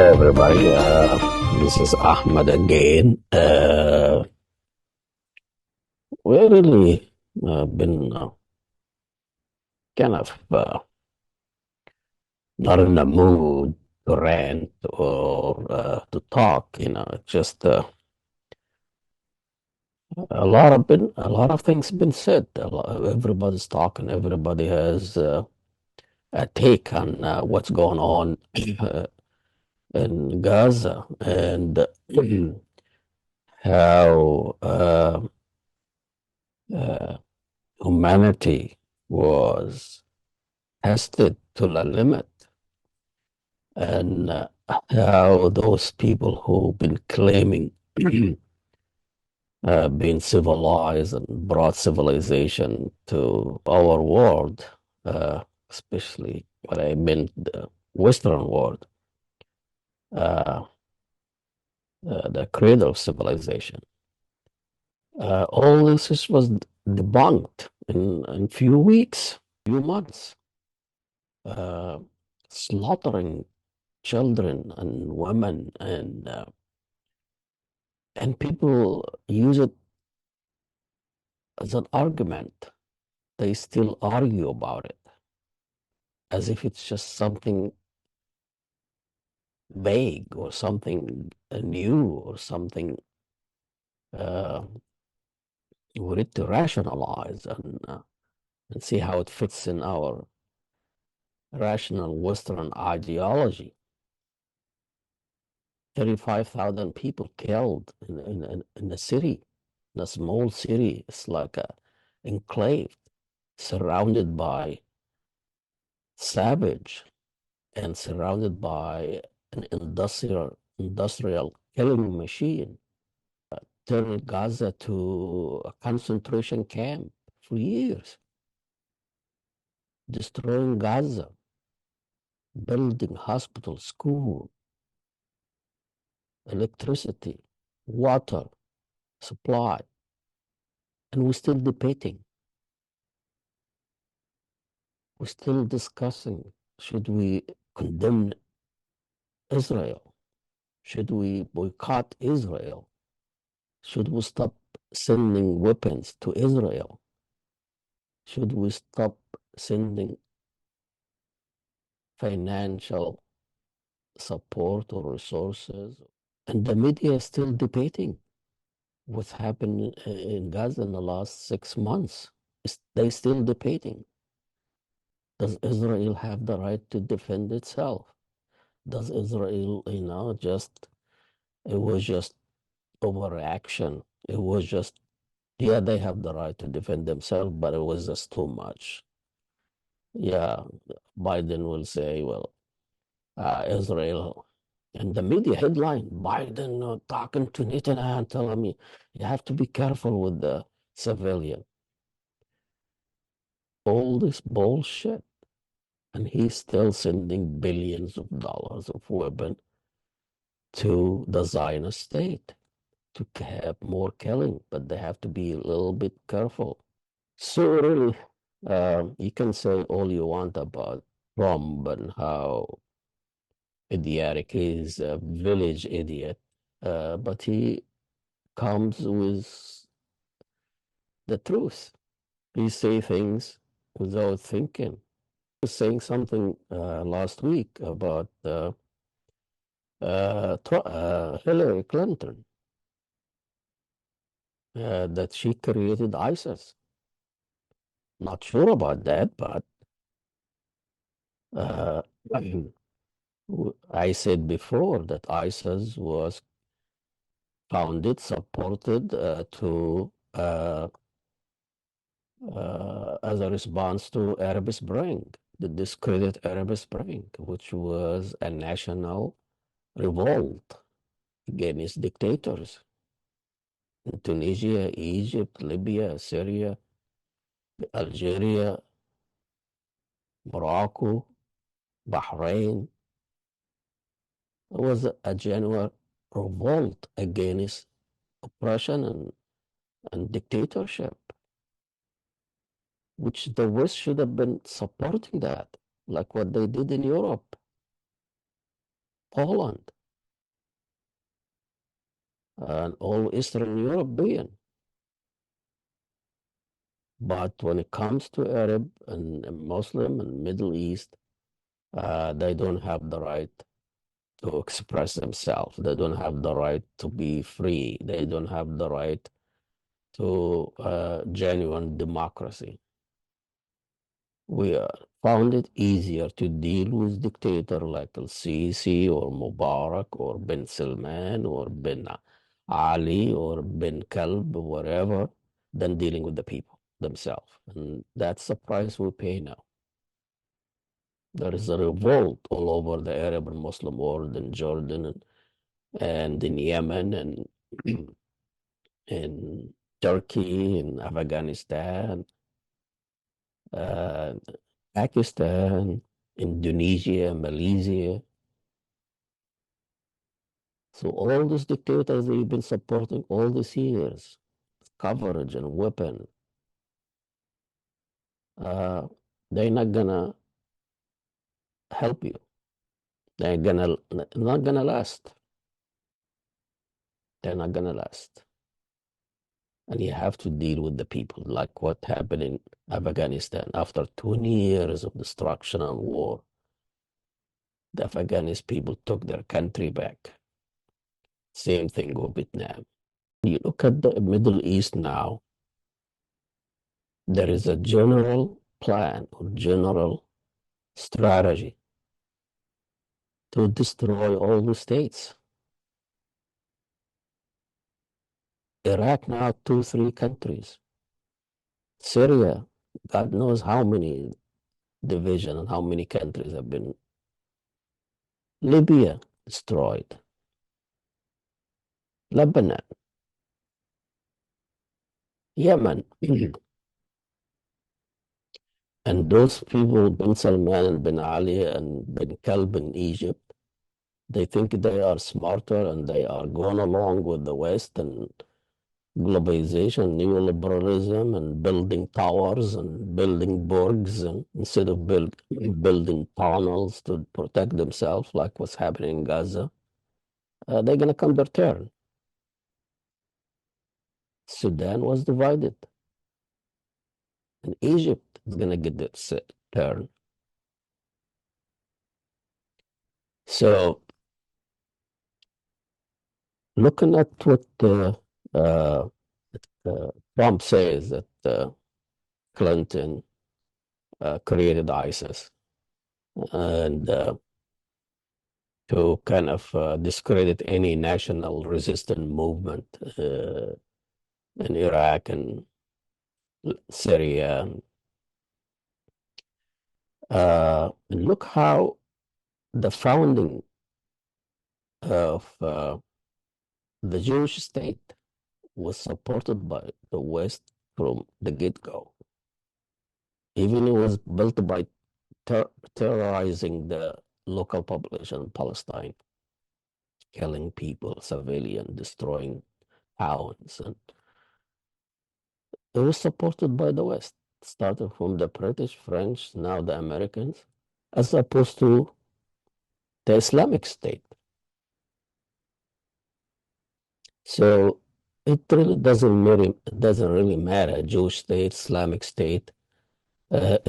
everybody. This is Ahmed again. We really been kind of not in the mood to rant or to talk. Just a lot of things been said. Everybody's talking. Everybody has a take on what's going on in Gaza and how uh, humanity was tested to the limit, and how those people who've been claiming being civilized and brought civilization to our world, especially what I meant the Western world, uh, the cradle of civilization. All this was debunked in few weeks, few months. Uh, Slaughtering children and women, and people use it as an argument. They still argue about it as if it's just something vague or something new or something uh, we need to rationalize and see how it fits in our rational Western ideology. 35,000 people killed in a city, in a small city. It's like a enclave surrounded by savage and surrounded by an industrial killing machine. Turned Gaza to a concentration camp for years, destroying Gaza, building hospitals, school, electricity, water supply, and we're still debating. We're still discussing, should we condemn Israel? Should we boycott Israel? Should we stop sending weapons to Israel? Should we stop sending financial support or resources? And the media is still debating what's happened in Gaza in the last 6 months. They still debating. Does Israel have the right to defend itself? Does Israel, it was just overreaction. It was just, yeah, they have the right to defend themselves, but it was just too much. Yeah, Biden will say, well, Israel, and the media headline, Biden talking to Netanyahu and telling me, you have to be careful with the civilian. All this bullshit. And he's still sending billions of dollars of weapons to the Zionist state to have more killing, but they have to be a little bit careful. So really, you can say all you want about Trump and how idiotic he is, a village idiot, but he comes with the truth. He say things without thinking. He was saying something last week about Hillary Clinton, that she created ISIS. Not sure about that, but uh, I said before that ISIS was founded, supported as a response to Arab Spring, the discredit Arab Spring, which was a national revolt against dictators in Tunisia, Egypt, Libya, Syria, Algeria, Morocco, Bahrain. It was a genuine revolt against oppression and dictatorship, which the West should have been supporting that, like what they did in Europe. Poland, and all Eastern European. But when it comes to Arab and Muslim and Middle East, they don't have the right to express themselves. They don't have the right to be free. They don't have the right to genuine democracy. We found it easier to deal with dictator like Al-Sisi or Mubarak or bin Salman or bin Ali or bin Kalb or whatever than dealing with the people themselves. And that's the price we pay now. There is a revolt all over the Arab and Muslim world in Jordan and in Yemen and in Turkey, in Afghanistan, uh, Pakistan, Indonesia, Malaysia. So all these dictators that you've been supporting all these years, coverage and weapon, uh, they're not gonna help you. They're not gonna last. They're not gonna last. And you have to deal with the people, like what happened in Afghanistan. After 20 years of destruction and war, the Afghanis people took their country back. Same thing with Vietnam. You look at the Middle East now, there is a general plan or general strategy to destroy all the states. Iraq now, 2, 3 countries. Syria, God knows how many divisions and how many countries have been. Libya, destroyed. Lebanon, Yemen. And those people, bin Salman and bin Ali and bin Kalb in Egypt, they think they are smarter and they are going along with the West and globalization, neoliberalism, and building towers and building burgs, and instead of building tunnels to protect themselves, like what's happening in Gaza, they're going to come their turn. Sudan was divided, and Egypt is going to get their turn. So, looking at what uh, Trump says that Clinton created ISIS and to kind of discredit any national resistance movement in Iraq and Syria. And look how the founding of the Jewish state was supported by the West from the get-go. Even it was built by terrorizing the local population in Palestine, killing people, civilian, destroying towns, and it was supported by the West, started from the British, French, now the Americans, as opposed to the Islamic State. So it really doesn't really matter, Jewish state, Islamic state.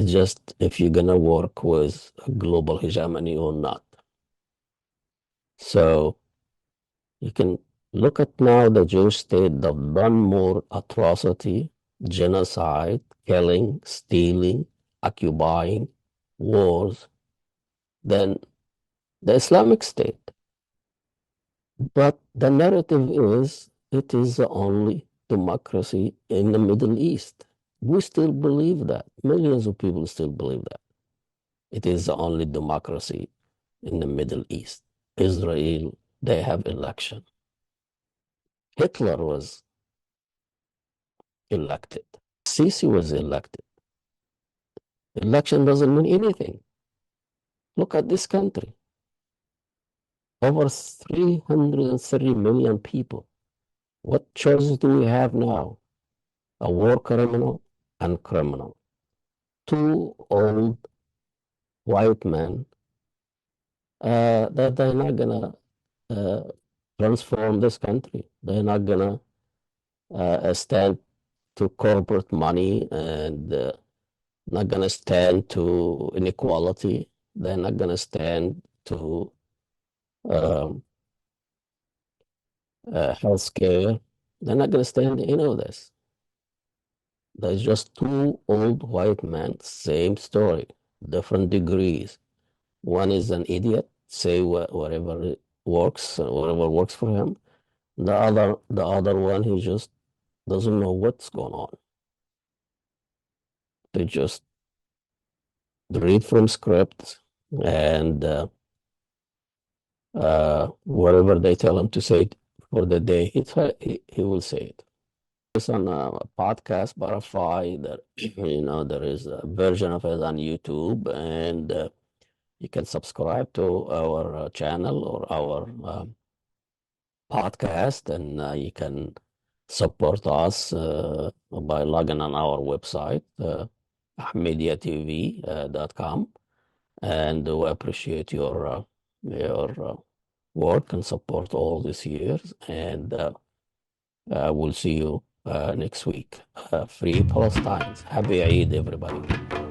Just if you're gonna work with a global hegemony or not. So you can look at now the Jewish state that done more atrocity, genocide, killing, stealing, occupying, wars than the Islamic State. But the narrative is it is the only democracy in the Middle East. We still believe that. Millions of people still believe that. It is the only democracy in the Middle East. Israel, they have election. Hitler was elected. Sisi was elected. Election doesn't mean anything. Look at this country. Over 330 million people. What choices do we have now? A war criminal and criminal. Two old white men that they're not gonna uh, transform this country. They're not gonna stand to corporate money and not gonna stand to inequality. They're not gonna stand to um, healthcare. They're not gonna stand any of this. There's just two old white men, same story, different degrees. One is an idiot, say whatever works, whatever works for him. The other one, he just doesn't know what's going on. They just read from script and whatever they tell him to say it for the day, he will say it. It's on a podcast, Spotify. There, there is a version of it on YouTube, and you can subscribe to our channel or our podcast, and you can support us by logging on our website, ahmediatv.com, and we appreciate your work and support all these years, and we'll see you next week. Free Palestine. Happy Eid, everybody.